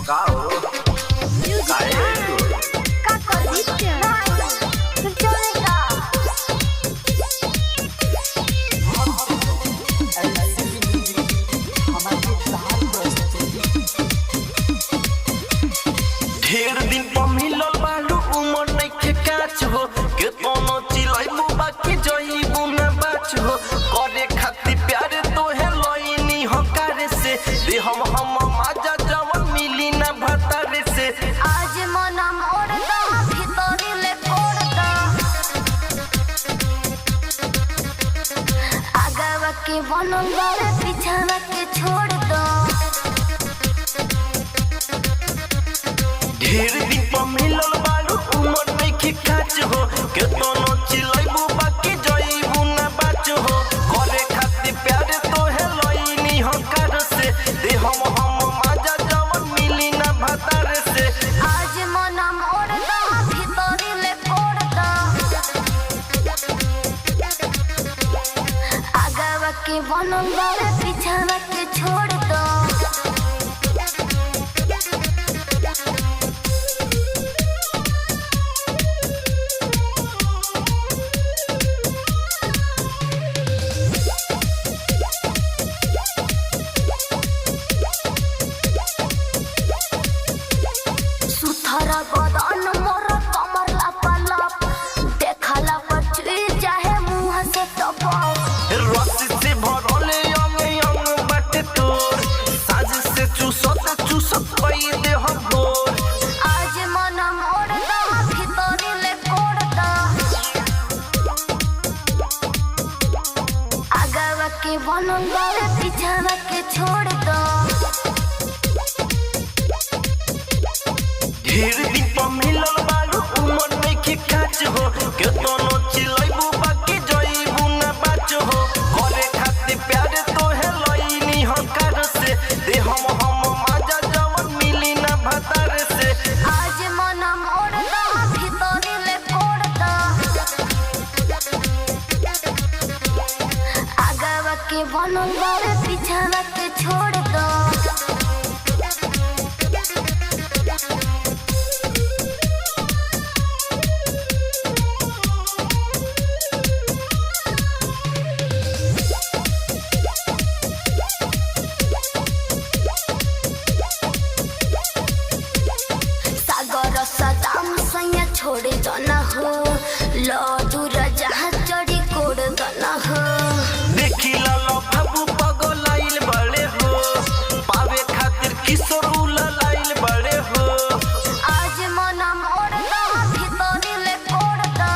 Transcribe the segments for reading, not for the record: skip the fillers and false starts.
का हो काय का करते फिर चलेगा ढेर दिन पर मिलल बालू उमर नइखे काच हो के कोनो चिलैबू बाकी जइबू ना बाच हो करे खातिर प्यारे तोहे लइनी हो कारे से दे हम माजा जवन मिली ना भतारे से आज मना मोड़दा भीतरी ले कोड़दा आगावा के बनल बारे पीछावा के छोड़ दो ढेर दिन पर मिलल बालू उमर नइखे काच हो के कोनो चिलैबू बाकी जइबू ना बाच हो करे खातिर प्यारे तोहे लइनी हो कारे से दे हम माजा जवन मिली ना भतारे से आज मना मोड़दा भीतरी ले कोड़दा आगावा के बनल बारे पीछावा के छोड़ दो सुथरा बदन मोर कमर लपलप देखला पचुई जाहे मुंह से टपक रस्सी से भरले अंग अंग बाटे तोर साज से चूसत कई दे हम भोर आज मन मोड़दा भीतरी ले कोड़दा आगावा के बनल बारे पीछावा के छोड़ दो ढेर दिन पर मिलल बालू उमर नइखे काच हो के कोनो चिलैबू बाकी जइबू ना बाच हो करे खातिर प्यारे तोहे लइनी हो कार से दे हम माजा जवन मिली ना भतारे से आज मन मोड़दा भीतरी ले कोड़दा आगावा के बनल बारे पीछावा के छोड़ दो सागर सदाम सैया छोड़ दना हो लड्डू राजा चढ़ी कोड़ दना हो देखिला लो बाबू पगलाइल बड़े हो पावे खातिर किशोर उललाइल बड़े हो आज मना मोड़दा भीतरी ले कोड़दा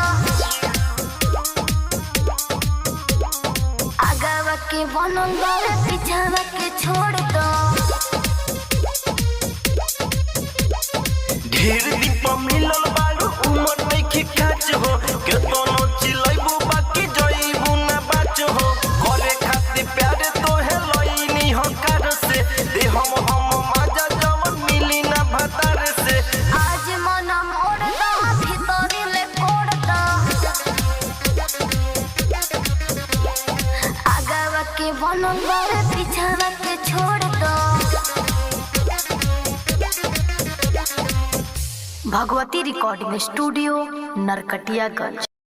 आगावा के बनल बारे पीछावा के छोड़ दो ढेर दिन पर मिलल बालू उमर नइखे काच हो के कोनो चिलैबू बाकी जइबू ना बाच हो करे खातिर प्यारे तोहे लइनी हो कार से दे हम माजा जवन मिली ना भतारे से आज मना मोड़दा भीतरी ले कोड़दा आगावा के बनल बारे पीछावा के छोड़ दो भगवती रिकॉर्डिंग स्टूडियो नरकटियागंज।